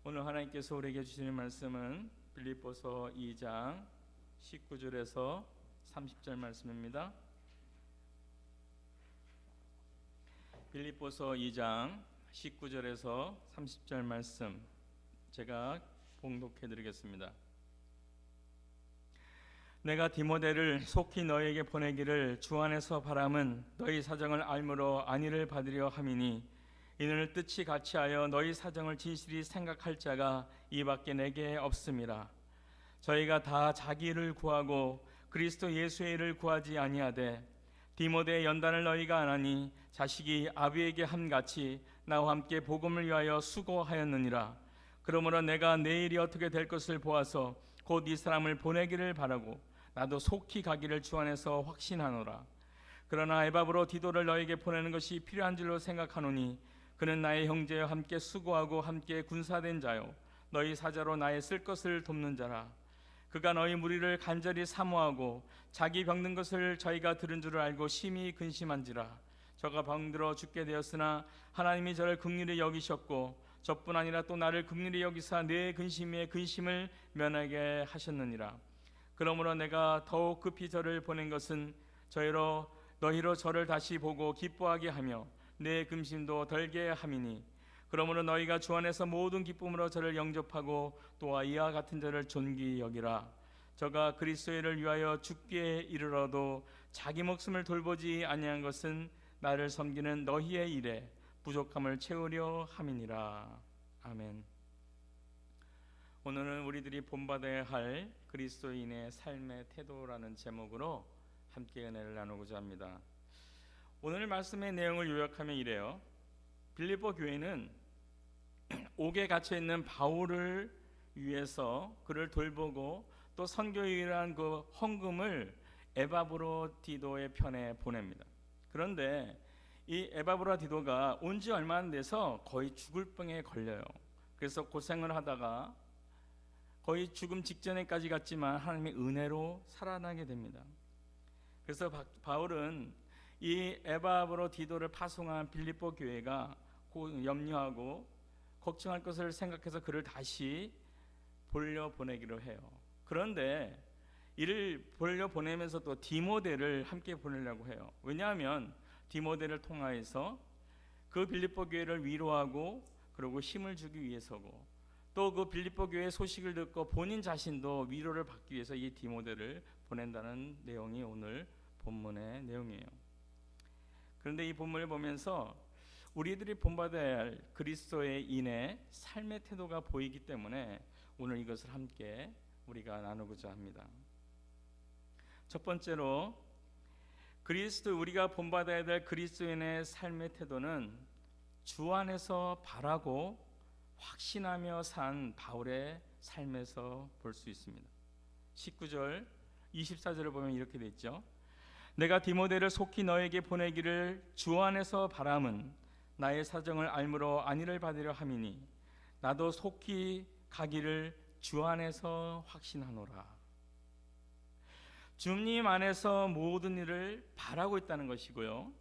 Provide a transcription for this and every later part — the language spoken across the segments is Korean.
오늘 하나님께서 우리에게 주시는 말씀은 빌립보서 2장 19절에서 30절 말씀입니다. 빌립보서 2장 19절에서 30절 말씀 제가 봉독해 드리겠습니다. 내가 디모데를 속히 너희에게 보내기를 주 안에서 바람은 너희 사정을 알므로 안위를 받으려 함이니 이는 뜻이 같이하여 너희 사정을 진실이 생각할 자가 이밖에 내게 없음이라. 저희가 다 자기 일을 구하고 그리스도 예수의 일을 구하지 아니하되 디모데의 연단을 너희가 안 하니 자식이 아비에게 함같이 나와 함께 복음을 위하여 수고하였느니라. 그러므로 내가 내 일이 어떻게 될 것을 보아서 곧 이 사람을 보내기를 바라고 나도 속히 가기를 주 안에서 확신하노라. 그러나 에바브로 디도를 너에게 보내는 것이 필요한 줄로 생각하노니 그는 나의 형제와 함께 수고하고 함께 군사된 자요 너희 사자로 나의 쓸 것을 돕는 자라. 그가 너희 무리를 간절히 사모하고 자기 병든 것을 저희가 들은 줄을 알고 심히 근심한지라. 저가 병들어 죽게 되었으나 하나님이 저를 긍휼히 여기셨고 저뿐 아니라 또 나를 긍휼히 여기사 내 근심에 근심을 면하게 하셨느니라. 그러므로 내가 더욱 급히 저를 보낸 것은 너희로 저를 다시 보고 기뻐하게 하며 내 근심도 덜게 함이니 그러므로 너희가 주 안에서 모든 기쁨으로 저를 영접하고 또한 이와 같은 저를 존귀히 여기라. 저가 그리스도의 일을 위하여 죽기에 이르러도 자기 목숨을 돌보지 아니한 것은 나를 섬기는 너희의 일에 부족함을 채우려 함이니라. 아멘. 오늘은 우리들이 본받아야 할 그리스도인의 삶의 태도라는 제목으로 함께 은혜를 나누고자 합니다. 오늘 말씀의 내용을 요약하면 이래요. 빌립보 교회는 옥에 갇혀 있는 바울을 위해서 그를 돌보고 또 선교에 일한 그 헌금을 에바브로디도의 편에 보냅니다. 그런데 이 에바브로디도가 온 지 얼마 안 돼서 거의 죽을 병에 걸려요. 그래서 고생을 하다가 거의 죽음 직전에까지 갔지만 하나님의 은혜로 살아나게 됩니다. 그래서 바울은 이 에바브로디도를 파송한 빌립보 교회가 염려하고 걱정할 것을 생각해서 그를 다시 돌려보내기로 해요. 그런데 이를 돌려보내면서 또 디모데를 함께 보내려고 해요. 왜냐하면 디모데를 통하여서 그 빌립보 교회를 위로하고 그리고 힘을 주기 위해서고 또 그 빌립보 교회의 소식을 듣고 본인 자신도 위로를 받기 위해서 이 디모데를 보낸다는 내용이 오늘 본문의 내용이에요. 그런데 이 본문을 보면서 우리들이 본받아야 할 그리스도의 인의 삶의 태도가 보이기 때문에 오늘 이것을 함께 우리가 나누고자 합니다. 첫 번째로 우리가 본받아야 될 그리스도인의 삶의 태도는 주 안에서 바라고 확신하며 산 바울의 삶에서 볼 수 있습니다. 19절 24절을 보면 이렇게 돼 있죠. 내가 디모데를 속히 너에게 보내기를 주 안에서 바람은 나의 사정을 알므로 안위를 받으려 함이니 나도 속히 가기를 주 안에서 확신하노라. 주님 안에서 모든 일을 바라고 있다는 것이고요.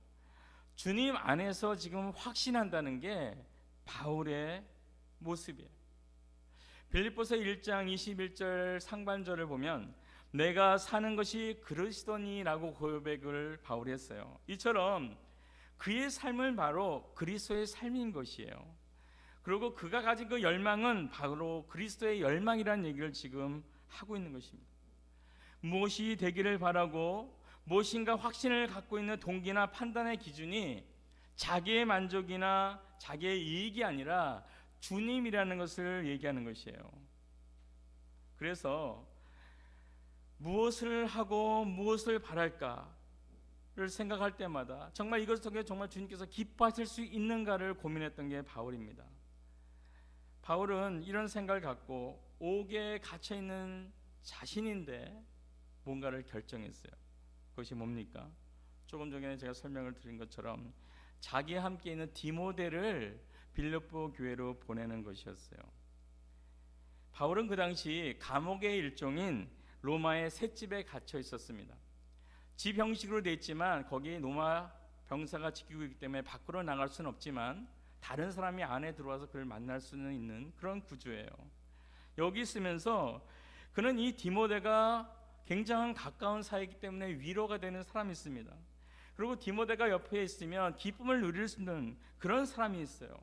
주님 안에서 지금 확신한다는 게 바울의 모습이에요. 빌립보서 1장 21절 상반절을 보면 내가 사는 것이 그리스도니라고 고백을 바울이 했어요. 이처럼 그의 삶은 바로 그리스도의 삶인 것이에요. 그리고 그가 가진 그 열망은 바로 그리스도의 열망이라는 얘기를 지금 하고 있는 것입니다. 무엇이 되기를 바라고 무엇인가 확신을 갖고 있는 동기나 판단의 기준이 자기의 만족이나 자기의 이익이 아니라 주님이라는 것을 얘기하는 것이에요. 그래서 무엇을 하고 무엇을 바랄까를 생각할 때마다 정말 이것을 통해 정말 주님께서 기뻐하실 수 있는가를 고민했던 게 바울입니다. 바울은 이런 생각을 갖고 옥에 갇혀 있는 자신인데 뭔가를 결정했어요. 그것이 뭡니까? 조금 전에 제가 설명을 드린 것처럼 자기와 함께 있는 디모데를 빌립보 교회로 보내는 것이었어요. 바울은 그 당시 감옥의 일종인 로마의 셋집에 갇혀 있었습니다. 집 형식으로 되어 있지만 거기 로마 병사가 지키고 있기 때문에 밖으로 나갈 수는 없지만 다른 사람이 안에 들어와서 그를 만날 수는 있는 그런 구조예요. 여기 있으면서 그는 이 디모데가 굉장한 가까운 사이이기 때문에 위로가 되는 사람이 있습니다. 그리고 디모데가 옆에 있으면 기쁨을 누릴 수 있는 그런 사람이 있어요.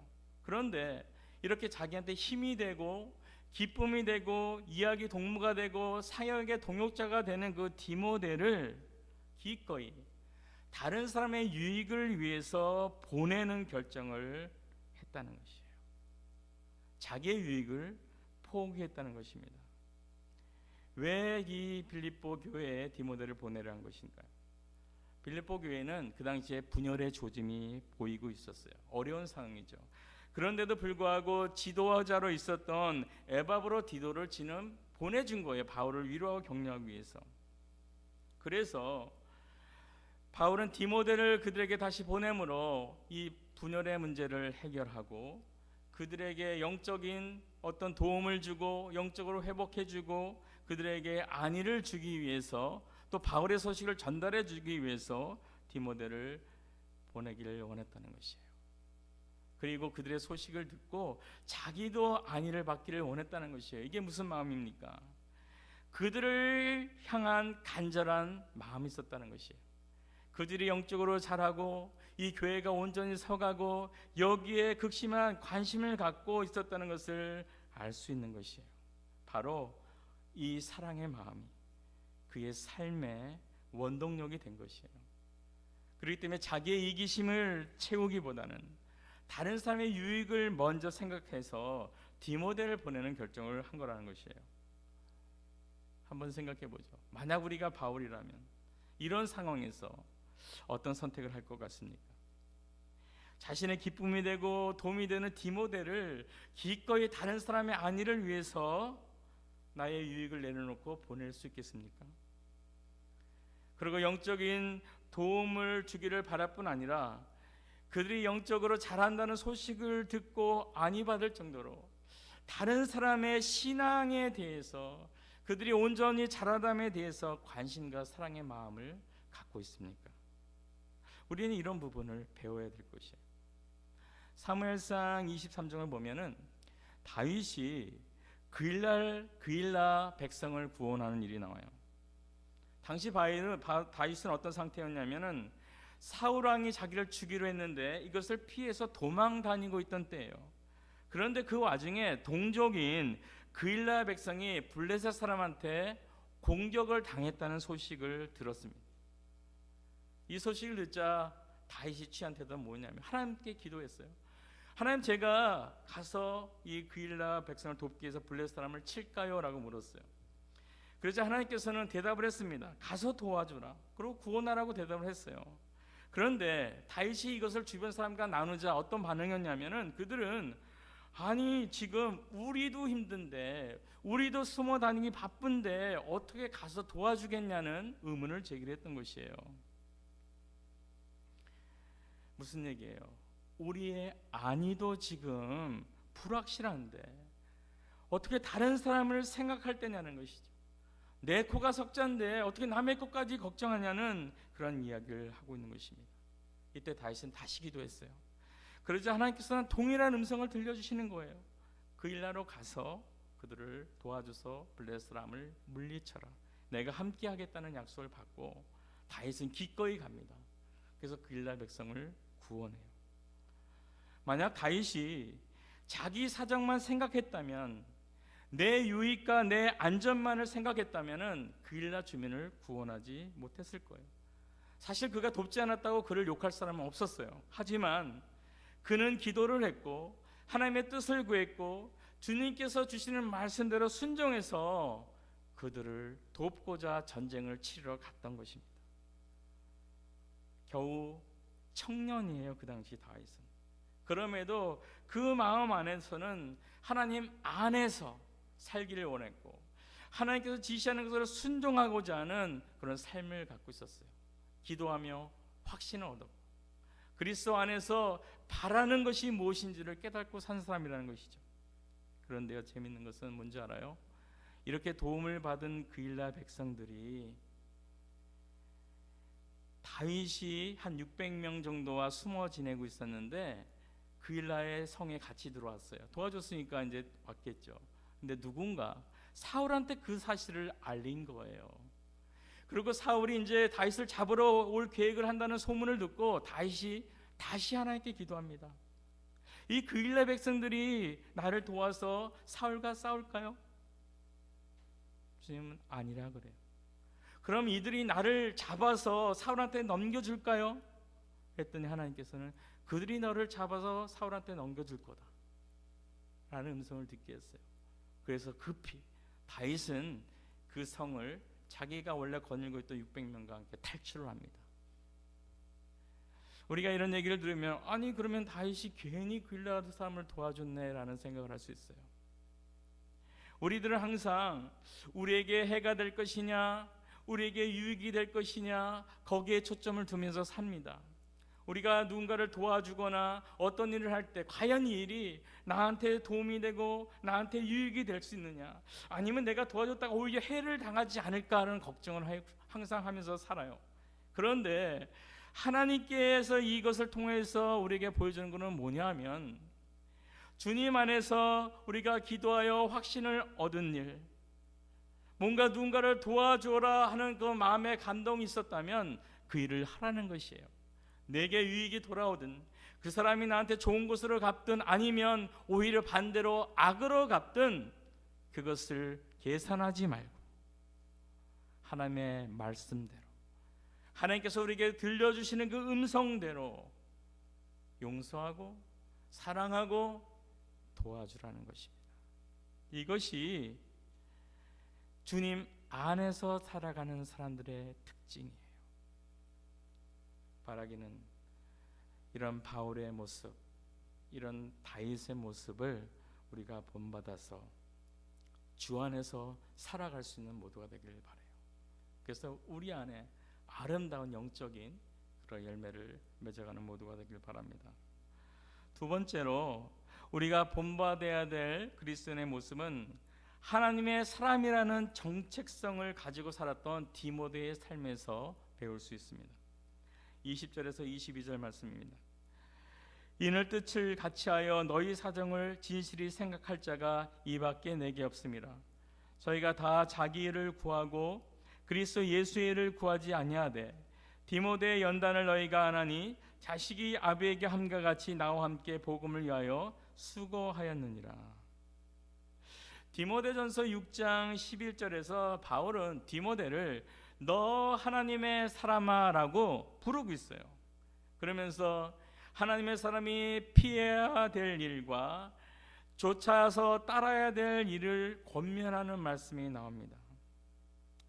그런데 이렇게 자기한테 힘이 되고 기쁨이 되고 이야기 동무가 되고 사역의 동역자가 되는 그 디모데를 기꺼이 다른 사람의 유익을 위해서 보내는 결정을 했다는 것이에요. 자기의 유익을 포기했다는 것입니다. 왜 이 빌립보 교회에 디모데를 보내려 한 것인가요? 빌립보 교회는 그 당시에 분열의 조짐이 보이고 있었어요. 어려운 상황이죠. 그런데도 불구하고 지도자로 있었던 에바브로디도를 지금 보내준 거예요. 바울을 위로하고 격려하기 위해서. 그래서 바울은 디모데를 그들에게 다시 보내므로 이 분열의 문제를 해결하고 그들에게 영적인 어떤 도움을 주고 영적으로 회복해주고 그들에게 안위를 주기 위해서 또 바울의 소식을 전달해 주기 위해서 디모데를 보내기를 원했다는 것이에요. 그리고 그들의 소식을 듣고 자기도 안위를 받기를 원했다는 것이에요. 이게 무슨 마음입니까? 그들을 향한 간절한 마음이 있었다는 것이에요. 그들이 영적으로 자라고 이 교회가 온전히 서가고 여기에 극심한 관심을 갖고 있었다는 것을 알 수 있는 것이에요. 바로 이 사랑의 마음이 그의 삶의 원동력이 된 것이에요. 그렇기 때문에 자기의 이기심을 채우기보다는 다른 사람의 유익을 먼저 생각해서 디모데를 보내는 결정을 한 거라는 것이에요. 한번 생각해 보죠. 만약 우리가 바울이라면 이런 상황에서 어떤 선택을 할 것 같습니까? 자신의 기쁨이 되고 도움이 되는 디모데를 기꺼이 다른 사람의 안위를 위해서 나의 유익을 내려놓고 보낼 수 있겠습니까? 그리고 영적인 도움을 주기를 바랄 뿐 아니라 그들이 영적으로 자란다는 소식을 듣고 안위 받을 정도로 다른 사람의 신앙에 대해서 그들이 온전히 자라담에 대해서 관심과 사랑의 마음을 갖고 있습니까? 우리는 이런 부분을 배워야 될 것이에요. 사무엘상 23장을 보면은 다윗이 그일라 백성을 구원하는 일이 나와요. 당시 다윗은 어떤 상태였냐면은 사울 왕이 자기를 죽이려 했는데 이것을 피해서 도망 다니고 있던 때예요. 그런데 그 와중에 동족인 그일라 백성이 블레셋 사람한테 공격을 당했다는 소식을 들었습니다. 이 소식을 듣자 다윗이 취한 태도는 뭐냐면 하나님께 기도했어요. 하나님, 제가 가서 이 그일라 백성을 돕기 위해서 블레셋 사람을 칠까요? 라고 물었어요. 그러자 하나님께서는 대답을 했습니다. 가서 도와주라. 그리고 구원하라고 대답을 했어요. 그런데 다윗이 이것을 주변 사람과 나누자 어떤 반응이었냐면은 그들은 아니 지금 우리도 힘든데 우리도 숨어 다니기 바쁜데 어떻게 가서 도와주겠냐는 의문을 제기했던 것이에요. 무슨 얘기예요? 우리의 안위도 지금 불확실한데 어떻게 다른 사람을 생각할 때냐는 것이죠. 내 코가 석자인데 어떻게 남의 코까지 걱정하냐는 그런 이야기를 하고 있는 것입니다. 이때 다윗은 다시 기도했어요. 그러자 하나님께서는 동일한 음성을 들려주시는 거예요. 그일라로 가서 그들을 도와줘서 블레셋 사람을 물리쳐라. 내가 함께 하겠다는 약속을 받고 다윗은 기꺼이 갑니다. 그래서 그일라 백성을 구원해요. 만약 다윗이 자기 사정만 생각했다면, 내 유익과 내 안전만을 생각했다면 그일라 주민을 구원하지 못했을 거예요. 사실 그가 돕지 않았다고 그를 욕할 사람은 없었어요. 하지만 그는 기도를 했고 하나님의 뜻을 구했고 주님께서 주시는 말씀대로 순종해서 그들을 돕고자 전쟁을 치르러 갔던 것입니다. 겨우 청년이에요, 그 당시 다윗은. 그럼에도 그 마음 안에서는 하나님 안에서 살기를 원했고 하나님께서 지시하는 것을 순종하고자 하는 그런 삶을 갖고 있었어요. 기도하며 확신을 얻었고 그리스도 안에서 바라는 것이 무엇인지를 깨닫고 산 사람이라는 것이죠. 그런데요, 재밌는 것은 뭔지 알아요? 이렇게 도움을 받은 그일라 백성들이 다윗이 한 600명 정도와 숨어 지내고 있었는데 그일라의 성에 같이 들어왔어요. 도와줬으니까 이제 왔겠죠. 근데 누군가 사울한테 그 사실을 알린 거예요. 그리고 사울이 이제 다윗을 잡으러 올 계획을 한다는 소문을 듣고 다윗이 다시 하나님께 기도합니다. 이 그일라 백성들이 나를 도와서 사울과 싸울까요? 주님은 아니라 그래요. 그럼 이들이 나를 잡아서 사울한테 넘겨줄까요? 했더니 하나님께서는 그들이 너를 잡아서 사울한테 넘겨줄 거다 라는 음성을 듣게 했어요. 그래서 급히 다윗은 그 성을 자기가 원래 거닐고 있던 600명과 함께 탈출을 합니다. 우리가 이런 얘기를 들으면 아니 그러면 다윗이 괜히 그일라 사람을 도와줬네 라는 생각을 할 수 있어요. 우리들은 항상 우리에게 해가 될 것이냐, 우리에게 유익이 될 것이냐, 거기에 초점을 두면서 삽니다. 우리가 누군가를 도와주거나 어떤 일을 할 때 과연 이 일이 나한테 도움이 되고 나한테 유익이 될 수 있느냐, 아니면 내가 도와줬다가 오히려 해를 당하지 않을까 하는 걱정을 항상 하면서 살아요. 그런데 하나님께서 이것을 통해서 우리에게 보여주는 것은 뭐냐 하면, 주님 안에서 우리가 기도하여 확신을 얻은 일, 뭔가 누군가를 도와줘라 하는 그 마음의 감동이 있었다면 그 일을 하라는 것이에요. 내게 유익이 돌아오든 그 사람이 나한테 좋은 것으로 갚든 아니면 오히려 반대로 악으로 갚든 그것을 계산하지 말고 하나님의 말씀대로, 하나님께서 우리에게 들려주시는 그 음성대로 용서하고 사랑하고 도와주라는 것입니다. 이것이 주님 안에서 살아가는 사람들의 특징이에요. 바라기는 이런 바울의 모습, 이런 다윗의 모습을 우리가 본받아서 주 안에서 살아갈 수 있는 모두가 되기를 바라요. 그래서 우리 안에 아름다운 영적인 그런 열매를 맺어가는 모두가 되길 바랍니다. 두 번째로 우리가 본받아야 될 그리스도인의 모습은 하나님의 사람이라는 정체성을 가지고 살았던 디모데의 삶에서 배울 수 있습니다. 20절에서 22절 말씀입니다. 이는 뜻을 같이하여 너희 사정을 진실히 생각할 자가 이밖에 내게 없습니다. 저희가 다 자기 일을 구하고 그리스도 예수의 일을 구하지 아니하되 디모데의 연단을 너희가 안하니 자식이 아비에게 함과 같이 나와 함께 복음을 위하여 수고하였느니라. 디모데전서 6장 11절에서 바울은 디모데를 너 하나님의 사람아 라고 부르고 있어요. 그러면서 하나님의 사람이 피해야 될 일과 쫓아서 따라야 될 일을 권면하는 말씀이 나옵니다.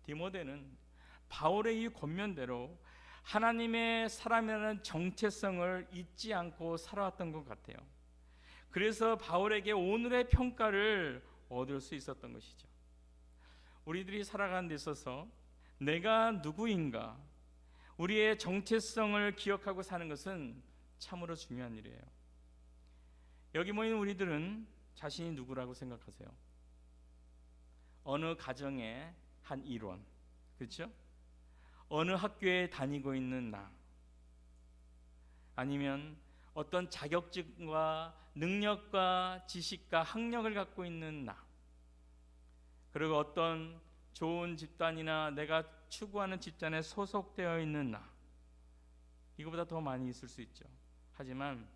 디모데는 바울의 이 권면대로 하나님의 사람이라는 정체성을 잊지 않고 살아왔던 것 같아요. 그래서 바울에게 오늘의 평가를 얻을 수 있었던 것이죠. 우리들이 살아가는 데 있어서 내가 누구인가, 우리의 정체성을 기억하고 사는 것은 참으로 중요한 일이에요. 여기 모인 우리들은 자신이 누구라고 생각하세요? 어느 가정의 한 일원, 그렇죠? 어느 학교에 다니고 있는 나, 아니면 어떤 자격증과 능력과 지식과 학력을 갖고 있는 나, 그리고 어떤 좋은 집단이나 내가 추구하는 집단에 소속되어 있는 나, 이거보다 더 많이 있을 수 있죠. 하지만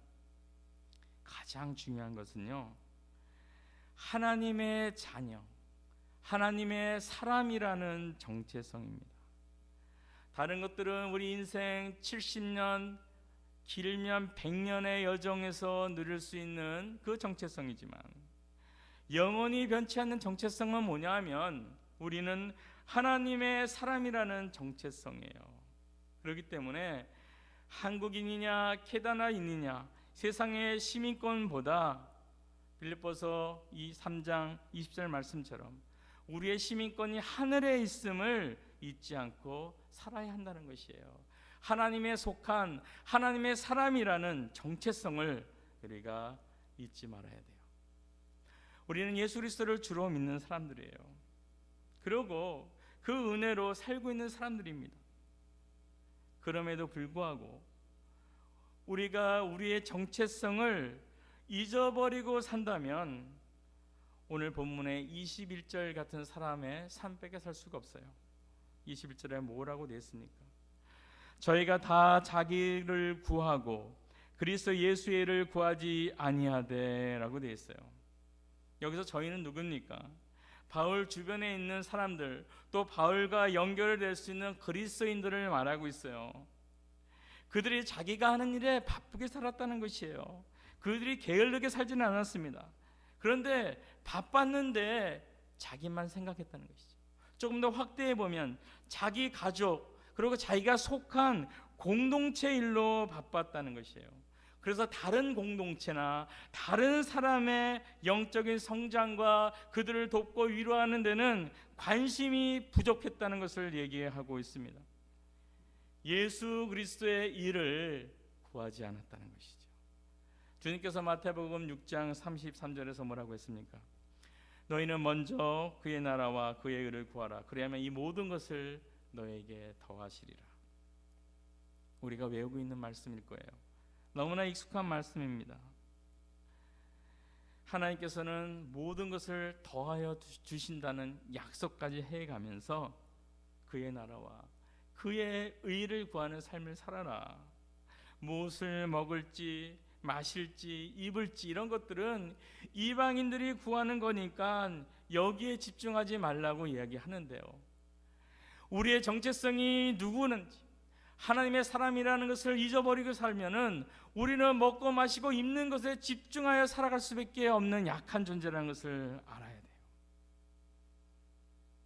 가장 중요한 것은요, 하나님의 자녀, 하나님의 사람이라는 정체성입니다. 다른 것들은 우리 인생 70년, 길면 100년의 여정에서 누릴 수 있는 그 정체성이지만 영원히 변치 않는 정체성은 뭐냐 하면 우리는 하나님의 사람이라는 정체성이에요. 그렇기 때문에 한국인이냐 캐나다인이냐 세상의 시민권보다 빌립보서 3장 20절 말씀처럼 우리의 시민권이 하늘에 있음을 잊지 않고 살아야 한다는 것이에요. 하나님의 속한 하나님의 사람이라는 정체성을 우리가 잊지 말아야 돼요. 우리는 예수 그리스도를 주로 믿는 사람들이에요. 그리고 그 은혜로 살고 있는 사람들입니다. 그럼에도 불구하고 우리가 우리의 정체성을 잊어버리고 산다면 오늘 본문의 21절 같은 사람의 삶밖에 살 수가 없어요. 21절에 뭐라고 되어 있습니까? 저희가 다 자기를 구하고 그리스도 예수의 일을 구하지 아니하되라고 되어 있어요. 여기서 저희는 누굽니까? 바울 주변에 있는 사람들, 또 바울과 연결될 수 있는 그리스도인들을 말하고 있어요. 그들이 자기가 하는 일에 바쁘게 살았다는 것이에요. 그들이 게을르게 살지는 않았습니다. 그런데 바빴는데 자기만 생각했다는 것이죠. 조금 더 확대해 보면 자기 가족 그리고 자기가 속한 공동체 일로 바빴다는 것이에요. 그래서 다른 공동체나 다른 사람의 영적인 성장과 그들을 돕고 위로하는 데는 관심이 부족했다는 것을 얘기하고 있습니다. 예수 그리스도의 일을 구하지 않았다는 것이죠. 주님께서 마태복음 6장 33절에서 뭐라고 했습니까? 너희는 먼저 그의 나라와 그의 의를 구하라. 그리하면 이 모든 것을 너에게 더하시리라. 우리가 외우고 있는 말씀일 거예요. 너무나 익숙한 말씀입니다. 하나님께서는 모든 것을 더하여 주신다는 약속까지 해가면서 그의 나라와 그의 의를 구하는 삶을 살아라. 무엇을 먹을지 마실지 입을지 이런 것들은 이방인들이 구하는 거니까 여기에 집중하지 말라고 이야기하는데요. 우리의 정체성이 누구는지 하나님의 사람이라는 것을 잊어버리고 살면은 우리는 먹고 마시고 입는 것에 집중하여 살아갈 수밖에 없는 약한 존재라는 것을 알아야 돼요.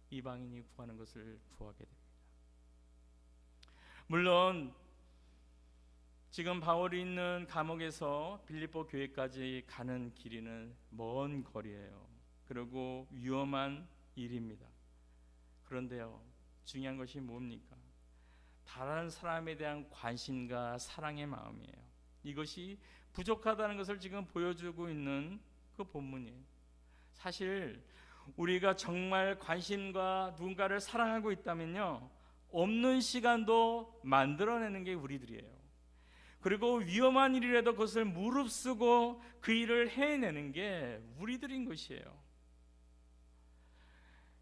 이방인이 구하는 것을 구하게 됩니다. 물론 지금 바울이 있는 감옥에서 빌립보 교회까지 가는 길이는 먼 거리예요. 그리고 위험한 일입니다. 그런데요, 중요한 것이 뭡니까? 다른 사람에 대한 관심과 사랑의 마음이에요. 이것이 부족하다는 것을 지금 보여주고 있는 그 본문이에요. 사실 우리가 정말 관심과 누군가를 사랑하고 있다면요, 없는 시간도 만들어내는 게 우리들이에요. 그리고 위험한 일이라도 그것을 무릅쓰고 그 일을 해내는 게 우리들인 것이에요.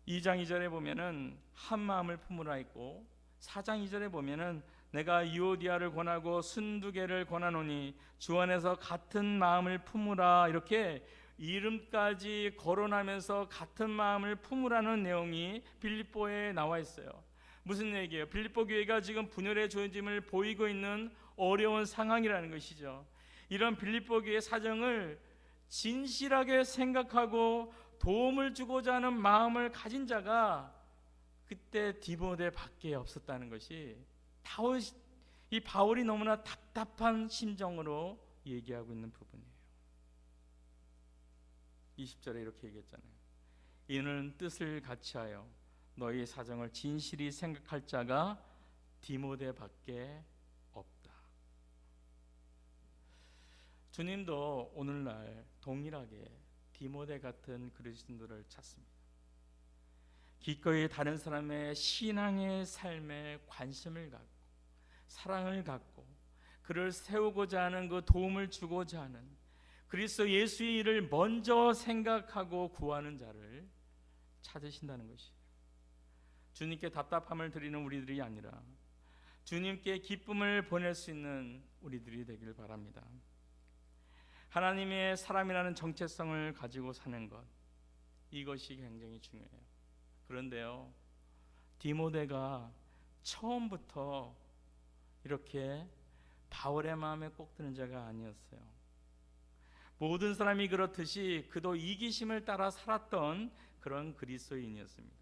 2장 2절에 보면은 한 마음을 품으라 있고 4장 2절에 보면은 내가 유오디아를 권하고 순두개를 권하노니 주 안에서 같은 마음을 품으라, 이렇게 이름까지 거론하면서 같은 마음을 품으라는 내용이 빌립보에 나와 있어요. 무슨 얘기예요? 빌립보 교회가 지금 분열의 조짐을 보이고 있는 어려운 상황이라는 것이죠. 이런 빌립보 교회의 사정을 진실하게 생각하고 도움을 주고자 하는 마음을 가진 자가 그때 디모데 밖에 없었다는 것이 이 바울이 너무나 답답한 심정으로 얘기하고 있는 부분이에요. 20절에 이렇게 얘기했잖아요. 이는 뜻을 같이하여 너희 사정을 진실히 생각할 자가 디모데 밖에 없다. 주님도 오늘날 동일하게 디모데 같은 그리스도인들을 찾습니다. 기꺼이 다른 사람의 신앙의 삶에 관심을 갖고 사랑을 갖고 그를 세우고자 하는 그 도움을 주고자 하는 그리스도 예수의 일을 먼저 생각하고 구하는 자를 찾으신다는 것이에요. 주님께 답답함을 드리는 우리들이 아니라 주님께 기쁨을 보낼 수 있는 우리들이 되길 바랍니다. 하나님의 사람이라는 정체성을 가지고 사는 것, 이것이 굉장히 중요해요. 그런데요, 디모데가 처음부터 이렇게 바울의 마음에 꼭 드는 자가 아니었어요. 모든 사람이 그렇듯이 그도 이기심을 따라 살았던 그런 그리스도인이었습니다.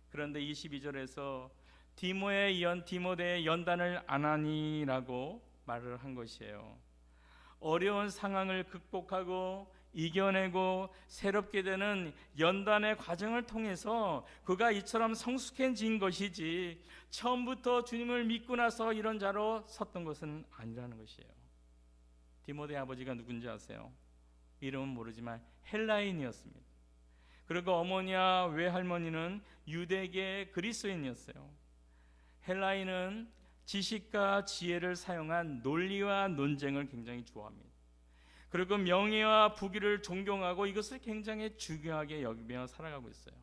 그런데 22절에서 디모데의 연단을 안 하니라고 말을 한 것이에요. 어려운 상황을 극복하고 이겨내고 새롭게 되는 연단의 과정을 통해서 그가 이처럼 성숙해진 것이지 처음부터 주님을 믿고 나서 이런 자로 섰던 것은 아니라는 것이에요. 디모데 아버지가 누군지 아세요? 이름은 모르지만 헬라인이었습니다. 그리고 어머니와 외할머니는 유대계 그리스도인이었어요. 헬라인은 지식과 지혜를 사용한 논리와 논쟁을 굉장히 좋아합니다. 그리고 명예와 부귀를 존경하고 이것을 굉장히 중요하게 여기며 살아가고 있어요.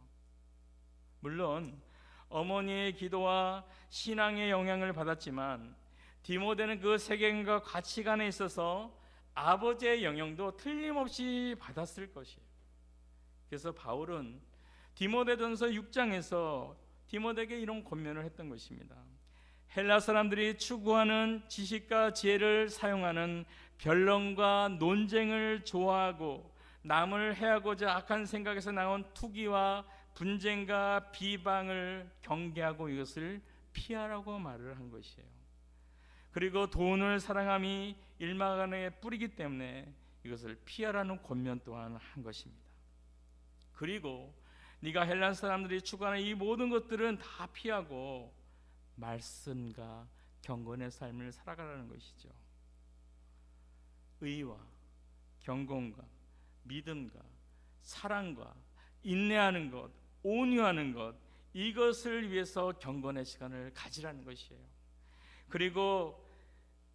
물론 어머니의 기도와 신앙의 영향을 받았지만 디모데는 그 세계관과 가치관에 있어서 아버지의 영향도 틀림없이 받았을 것이에요. 그래서 바울은 디모데전서 6장에서 디모데에게 이런 권면을 했던 것입니다. 헬라 사람들이 추구하는 지식과 지혜를 사용하는 변론과 논쟁을 좋아하고 남을 해하고자 악한 생각에서 나온 투기와 분쟁과 비방을 경계하고 이것을 피하라고 말을 한 것이에요. 그리고 돈을 사랑함이 일막안에 뿌리기 때문에 이것을 피하라는 권면 또한 한 것입니다. 그리고 네가 헬라 사람들이 추구하는 이 모든 것들은 다 피하고 말씀과 경건의 삶을 살아가라는 것이죠. 의와 경건과 믿음과 사랑과 인내하는 것, 온유하는 것, 이것을 위해서 경건의 시간을 가지라는 것이에요. 그리고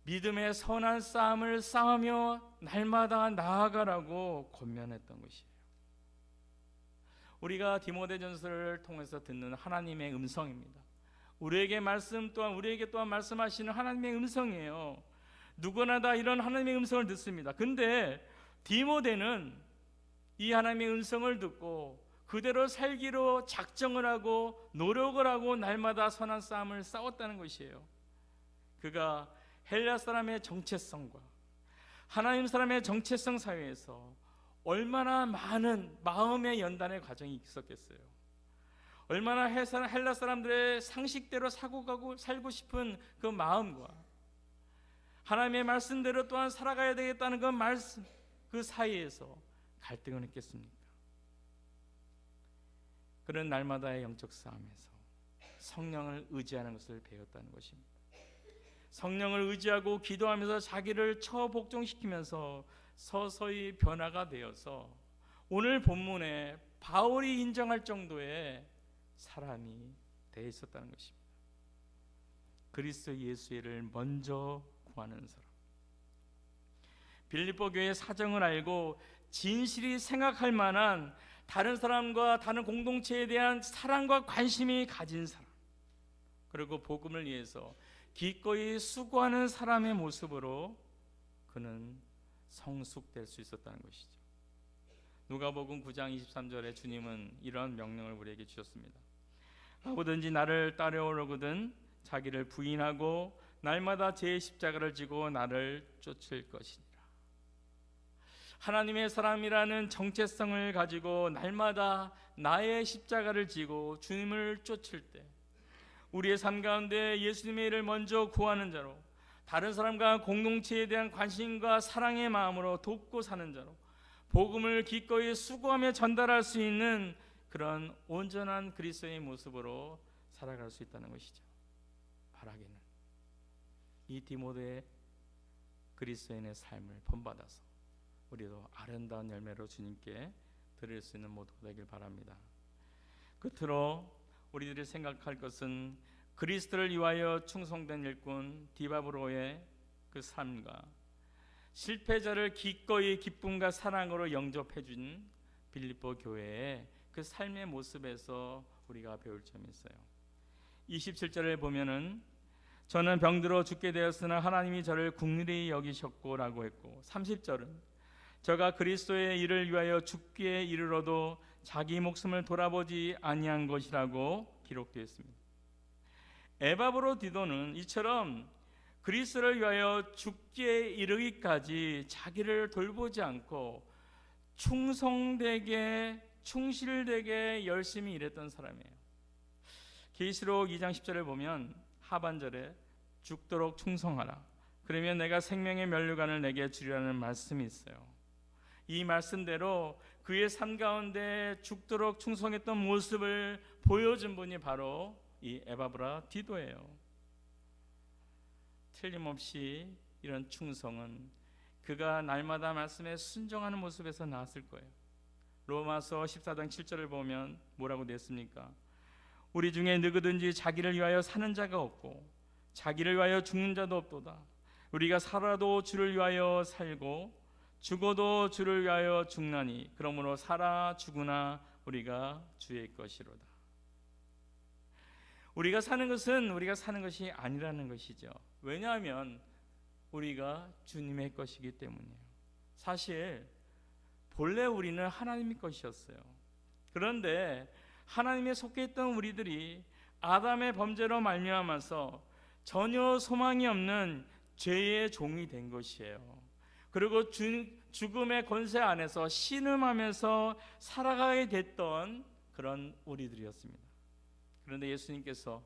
믿음의 선한 싸움을 싸우며 날마다 나아가라고 권면했던 것이에요. 우리가 디모데전서를 통해서 듣는 하나님의 음성입니다. 우리에게 말씀 또한 우리에게 또한 말씀하시는 하나님의 음성이에요. 누구나 다 이런 하나님의 음성을 듣습니다. 근데 디모데는 이 하나님의 음성을 듣고 그대로 살기로 작정을 하고 노력을 하고 날마다 선한 싸움을 싸웠다는 것이에요. 그가 헬라 사람의 정체성과 하나님 사람의 정체성 사이에서 얼마나 많은 마음의 연단의 과정이 있었겠어요. 얼마나 헬라 사람들의 상식대로 살고 싶은 그 마음과 하나님의 말씀대로 또한 살아가야 되겠다는 그 사이에서 갈등을 했겠습니까? 그런 날마다의 영적 싸움에서 성령을 의지하는 것을 배웠다는 것입니다. 성령을 의지하고 기도하면서 자기를 처복종시키면서 서서히 변화가 되어서 오늘 본문에 바울이 인정할 정도의 사람이 되어 있었다는 것입니다. 그리스도 예수를 먼저 구하는 사람, 빌립보 교회의 사정을 알고 진실이 생각할 만한 다른 사람과 다른 공동체에 대한 사랑과 관심이 가진 사람, 그리고 복음을 위해서 기꺼이 수고하는 사람의 모습으로 그는 성숙될 수 있었다는 것이죠. 누가복음 9장 23절에 주님은 이러한 명령을 우리에게 주셨습니다. 아무든지 나를 따르려거든 자기를 부인하고 날마다 제 십자가를 지고 나를 쫓을 것이니라. 하나님의 사람이라는 정체성을 가지고 날마다 나의 십자가를 지고 주님을 쫓을 때 우리의 삶 가운데 예수님의 일을 먼저 구하는 자로, 다른 사람과 공동체에 대한 관심과 사랑의 마음으로 돕고 사는 자로, 복음을 기꺼이 수고하며 전달할 수 있는 그런 온전한 그리스도의 모습으로 살아갈 수 있다는 것이죠. 바라기는 이 디모데의 그리스도인의 삶을 본받아서 우리도 아름다운 열매로 주님께 드릴 수 있는 모두가 되길 바랍니다. 끝으로 우리들이 생각할 것은 그리스도를 위하여 충성된 일꾼 디바브로의 그 삶과 실패자를 기꺼이 기쁨과 사랑으로 영접해 준 빌립보 교회의 그 삶의 모습에서 우리가 배울 점이 있어요. 27절을 보면은 저는 병들어 죽게 되었으나 하나님이 저를 긍휼히 여기셨고 라고 했고, 30절은 저가 그리스도의 일을 위하여 죽기에 이르러도 자기 목숨을 돌아보지 아니한 것이라고 기록되어 있습니다. 에바브로디도는 이처럼 그리스도를 위하여 죽기에 이르기까지 자기를 돌보지 않고 충성되게 충실되게 열심히 일했던 사람이에요. 계시록 2장 10절을 보면 하반절에 죽도록 충성하라, 그러면 내가 생명의 면류관을 내게 주리라는 말씀이 있어요. 이 말씀대로 그의 삶 가운데 죽도록 충성했던 모습을 보여준 분이 바로 이 에바브라디도예요. 틀림없이 이런 충성은 그가 날마다 말씀에 순종하는 모습에서 나왔을 거예요. 로마서 14장 7절을 보면 뭐라고 냈습니까? 우리 중에 누구든지 자기를 위하여 사는 자가 없고 자기를 위하여 죽는 자도 없도다. 우리가 살아도 주를 위하여 살고 죽어도 주를 위하여 죽나니 그러므로 살아 죽으나 우리가 주의 것이로다. 우리가 사는 것은 우리가 사는 것이 아니라는 것이죠. 왜냐하면 우리가 주님의 것이기 때문이에요. 사실 본래 우리는 하나님의 것이었어요. 그런데 하나님에 속해 있던 우리들이 아담의 범죄로 말미암아서 전혀 소망이 없는 죄의 종이 된 것이에요. 그리고 죽음의 권세 안에서 신음하면서 살아가게 됐던 그런 우리들이었습니다. 그런데 예수님께서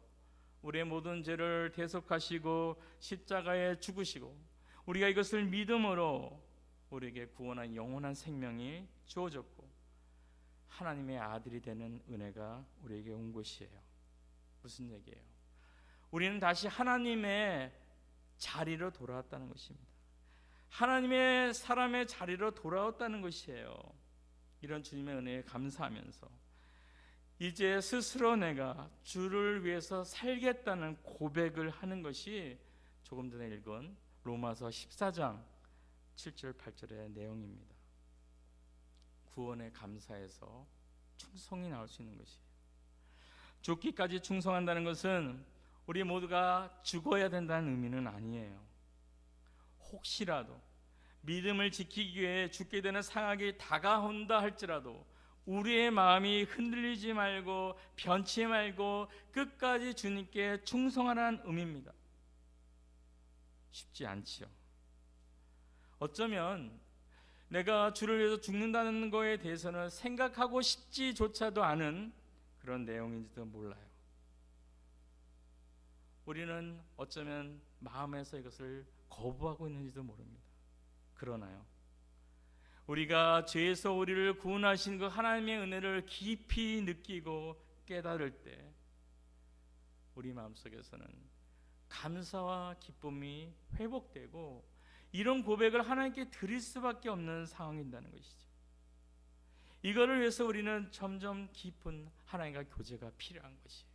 우리의 모든 죄를 대속하시고 십자가에 죽으시고 우리가 이것을 믿음으로 우리에게 구원한 영원한 생명이 주어졌고 하나님의 아들이 되는 은혜가 우리에게 온 것이에요. 무슨 얘기예요? 우리는 다시 하나님의 자리로 돌아왔다는 것입니다. 하나님의 사람의 자리로 돌아왔다는 것이에요. 이런 주님의 은혜에 감사하면서 이제 스스로 내가 주를 위해서 살겠다는 고백을 하는 것이 조금 전에 읽은 로마서 14장 7절 8절의 내용입니다. 구원에 감사해서 충성이 나올 수 있는 것이에요. 죽기까지 충성한다는 것은 우리 모두가 죽어야 된다는 의미는 아니에요. 혹시라도 믿음을 지키기 위해 죽게 되는 상황이 다가온다 할지라도 우리의 마음이 흔들리지 말고 변치 말고 끝까지 주님께 충성하라는 의미입니다. 쉽지 않지요. 어쩌면 내가 주를 위해서 죽는다는 거에 대해서는 생각하고 싶지조차도 않은 그런 내용인지도 몰라요. 우리는 어쩌면 마음에서 이것을 거부하고 있는지도 모릅니다. 그러나요, 우리가 죄에서 우리를 구원하신 그 하나님의 은혜를 깊이 느끼고 깨달을 때 우리 마음속에서는 감사와 기쁨이 회복되고 이런 고백을 하나님께 드릴 수밖에 없는 상황인다는 것이죠. 이거를 위해서 우리는 점점 깊은 하나님과 교제가 필요한 것이에요.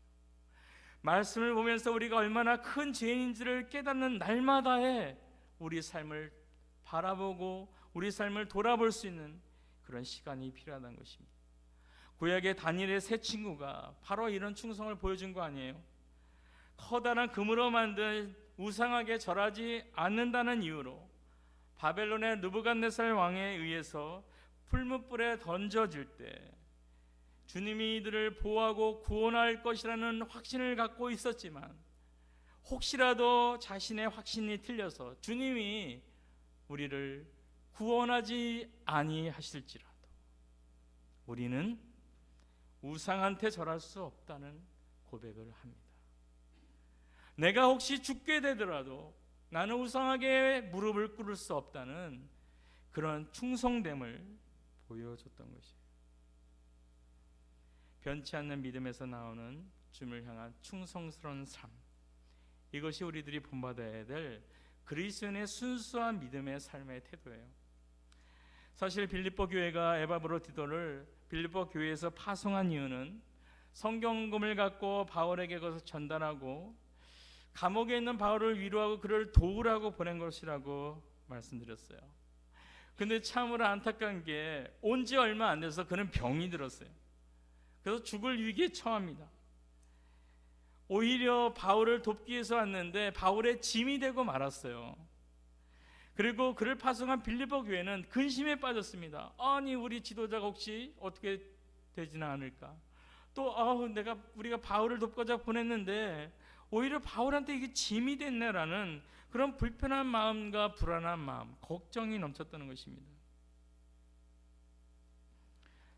말씀을 보면서 우리가 얼마나 큰 죄인인지를 깨닫는 날마다의 우리 삶을 바라보고 우리 삶을 돌아볼 수 있는 그런 시간이 필요하다는 것입니다. 구약의 다니엘의 세 친구가 바로 이런 충성을 보여준 거 아니에요? 커다란 금으로 만든 우상에게 절하지 않는다는 이유로 바벨론의 느부갓네살 왕에 의해서 풀무불에 던져질 때 주님이 이들을 보호하고 구원할 것이라는 확신을 갖고 있었지만 혹시라도 자신의 확신이 틀려서 주님이 우리를 구원하지 아니하실지라도 우리는 우상한테 절할 수 없다는 고백을 합니다. 내가 혹시 죽게 되더라도 나는 우상에게 무릎을 꿇을 수 없다는 그런 충성됨을 보여줬던 것이에요. 변치 않는 믿음에서 나오는 주님을 향한 충성스러운 삶, 이것이 우리들이 본받아야 될 그리스도인의 순수한 믿음의 삶의 태도예요. 사실 빌립보 교회가 에바브로디도를 빌립보 교회에서 파송한 이유는 성경금을 갖고 바울에게 그것을 전달하고 감옥에 있는 바울을 위로하고 그를 도우라고 보낸 것이라고 말씀드렸어요. 근데 참으로 안타까운 게 온 지 얼마 안 돼서 그는 병이 들었어요. 그래서 죽을 위기에 처합니다. 오히려 바울을 돕기 위해서 왔는데 바울의 짐이 되고 말았어요. 그리고 그를 파송한 빌립보 교회는 근심에 빠졌습니다. 아니 우리 지도자가 혹시 어떻게 되지는 않을까? 또 우리가 바울을 돕고자 보냈는데 오히려 바울한테 이게 짐이 됐네라는 그런 불편한 마음과 불안한 마음, 걱정이 넘쳤다는 것입니다.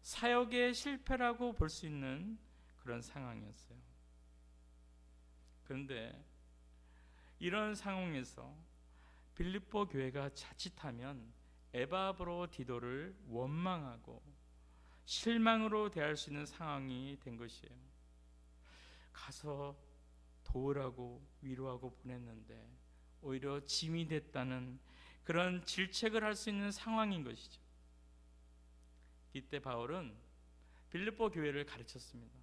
사역의 실패라고 볼 수 있는 그런 상황이었어요. 그런데 이런 상황에서 빌립보 교회가 자칫하면 에바브로디도를 원망하고 실망으로 대할 수 있는 상황이 된 것이에요. 가서 도우라고 위로하고 보냈는데 오히려 짐이 됐다는 그런 질책을 할 수 있는 상황인 것이죠. 이때 바울은 빌립보 교회를 가르쳤습니다.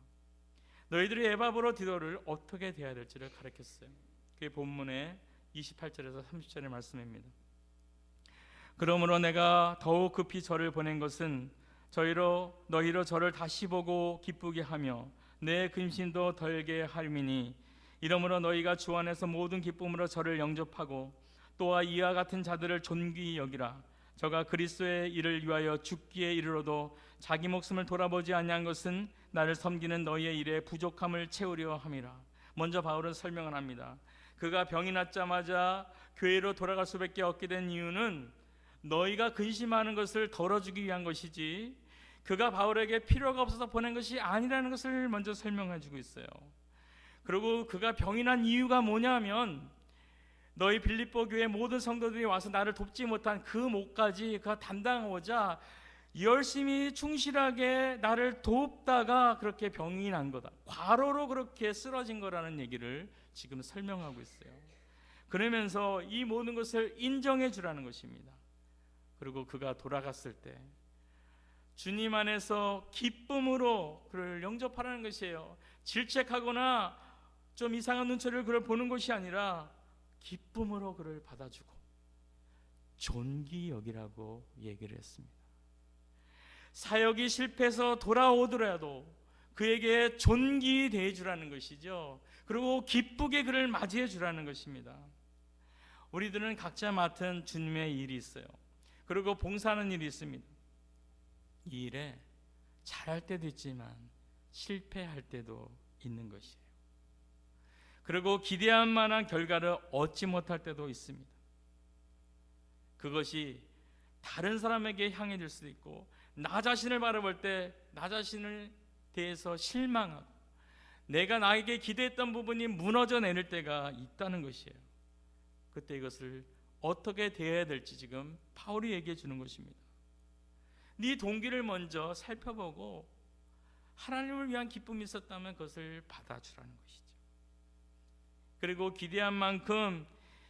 너희들이 에바브로디도를 어떻게 대해야 될지를 가르쳤어요. 그게 본문의 28절에서 30절의 말씀입니다. 그러므로 내가 더욱 급히 저를 보낸 것은 너희로 저를 다시 보고 기쁘게 하며 내 근심도 덜게 함이니, 이러므로 너희가 주 안에서 모든 기쁨으로 저를 영접하고 또한 이와 같은 자들을 존귀히 여기라. 저가 그리스도의 일을 위하여 죽기에 이르러도 자기 목숨을 돌아보지 아니한 것은 나를 섬기는 너희의 일에 부족함을 채우려 함이라. 먼저 바울은 설명을 합니다. 그가 병이 낫자마자 교회로 돌아갈 수밖에 없게 된 이유는 너희가 근심하는 것을 덜어주기 위한 것이지, 그가 바울에게 필요가 없어서 보낸 것이 아니라는 것을 먼저 설명해 주고 있어요. 그리고 그가 병이 난 이유가 뭐냐면, 너희 빌립보 교회 모든 성도들이 와서 나를 돕지 못한 그 몫까지 그가 담당하고자 열심히 충실하게 나를 돕다가 그렇게 병이 난 거다, 과로로 그렇게 쓰러진 거라는 얘기를 지금 설명하고 있어요. 그러면서 이 모든 것을 인정해 주라는 것입니다. 그리고 그가 돌아갔을 때 주님 안에서 기쁨으로 그를 영접하라는 것이에요. 질책하거나 좀 이상한 눈초리를 그를 보는 것이 아니라 기쁨으로 그를 받아주고 존귀 여기라고 얘기를 했습니다. 사역이 실패해서 돌아오더라도 그에게 존귀 대해주라는 것이죠. 그리고 기쁘게 그를 맞이해 주라는 것입니다. 우리들은 각자 맡은 주님의 일이 있어요. 그리고 봉사하는 일이 있습니다. 이 일에 잘할 때도 있지만 실패할 때도 있는 것이에요. 그리고 기대한 만한 결과를 얻지 못할 때도 있습니다. 그것이 다른 사람에게 향해질 수도 있고, 나 자신을 바라볼 때 나 자신을 대해서 실망하고 내가 나에게 기대했던 부분이 무너져 내릴 때가 있다는 것이에요. 그때 이것을 어떻게 대해야 될지 지금 바울이 얘기해 주는 것입니다. 네 동기를 먼저 살펴보고 하나님을 위한 기쁨이 있었다면 그것을 받아주라는 것이죠. 그리고 기대한 만큼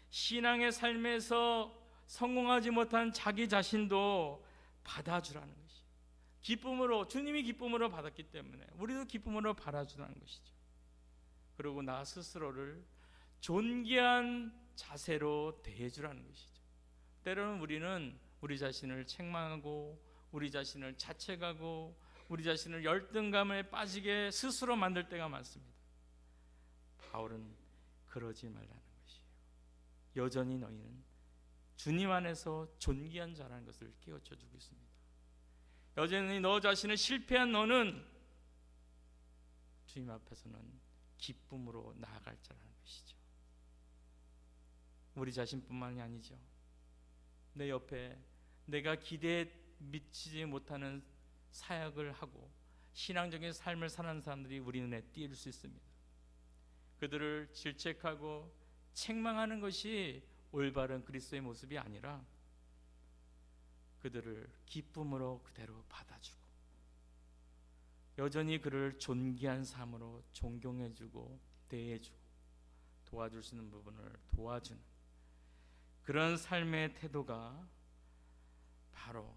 신앙의 삶에서 성공하지 못한 자기 자신도 받아주라는 것이죠. 기쁨으로, 주님이 기쁨으로 받았기 때문에 우리도 기쁨으로 받아주라는 것이죠. 그리고 나 스스로를 존귀한 자세로 대해주라는 것이죠. 때로는 우리는 우리 자신을 책망하고 우리 자신을 자책하고 우리 자신을 열등감에 빠지게 스스로 만들 때가 많습니다. 바울은 그러지 말라는 것이에요. 여전히 너희는 주님 안에서 존귀한 자라는 것을 깨우쳐 주고 있습니다. 여전히 너 자신을 실패한 너는 주님 앞에서는 기쁨으로 나아갈 자라는 것이죠. 우리 자신뿐만이 아니죠. 내 옆에 내가 기대에 미치지 못하는 사역을 하고 신앙적인 삶을 사는 사람들이 우리 눈에 띄일 수 있습니다. 그들을 질책하고 책망하는 것이 올바른 그리스도의 모습이 아니라 그들을 기쁨으로 그대로 받아주고 여전히 그를 존귀한 삶으로 존경해주고 대해주고 도와줄 수 있는 부분을 도와주는 그런 삶의 태도가 바로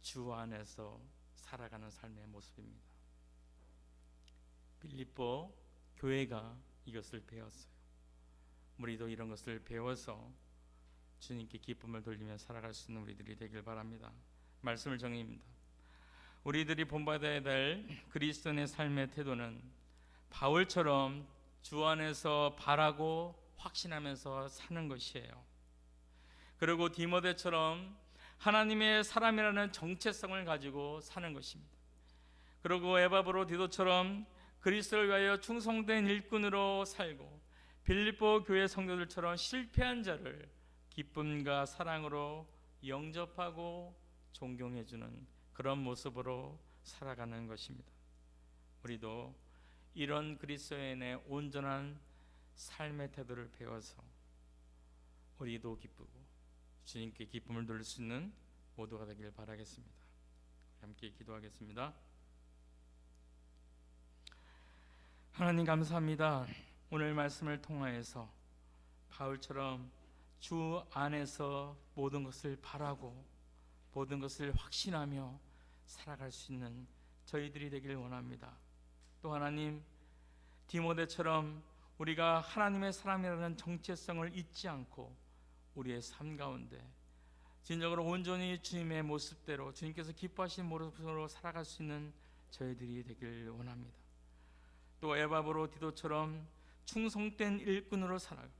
주 안에서 살아가는 삶의 모습입니다. 빌립보 교회가 이것을 배웠어요. 우리도 이런 것을 배워서 주님께 기쁨을 돌리며 살아갈 수 있는 우리들이 되길 바랍니다. 말씀을 정리합니다. 우리들이 본받아야 될 그리스도인의 삶의 태도는 바울처럼 주 안에서 바라고 확신하면서 사는 것이에요. 그리고 디모데처럼 하나님의 사람이라는 정체성을 가지고 사는 것입니다. 그리고 에바브로디도처럼 그리스도를 위하여 충성된 일꾼으로 살고 빌립보 교회 성도들처럼 실패한 자를 기쁨과 사랑으로 영접하고 존경해주는 그런 모습으로 살아가는 것입니다. 우리도 이런 그리스도인의 온전한 삶의 태도를 배워서 우리도 기쁘고 주님께 기쁨을 돌릴 수 있는 모두가 되길 바라겠습니다. 함께 기도하겠습니다. 하나님 감사합니다. 오늘 말씀을 통하여서 바울처럼 주 안에서 모든 것을 바라고 모든 것을 확신하며 살아갈 수 있는 저희들이 되길 원합니다. 또 하나님, 디모데처럼 우리가 하나님의 사람이라는 정체성을 잊지 않고 우리의 삶 가운데 진정으로 온전히 주님의 모습대로 주님께서 기뻐하시는 모습으로 살아갈 수 있는 저희들이 되길 원합니다. 또 에바브로 디도처럼 충성된 일꾼으로 살아가고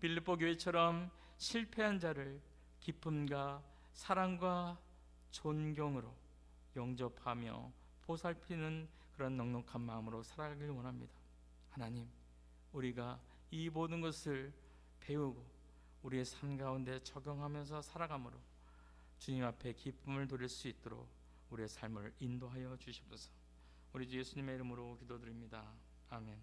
빌립보 교회처럼 실패한 자를 기쁨과 사랑과 존경으로 영접하며 보살피는 그런 넉넉한 마음으로 살아가길 원합니다. 하나님, 우리가 이 모든 것을 배우고 우리의 삶 가운데 적용하면서 살아감으로 주님 앞에 기쁨을 누릴 수 있도록 우리의 삶을 인도하여 주시옵소서. 우리 주 예수님의 이름으로 기도드립니다. 아멘.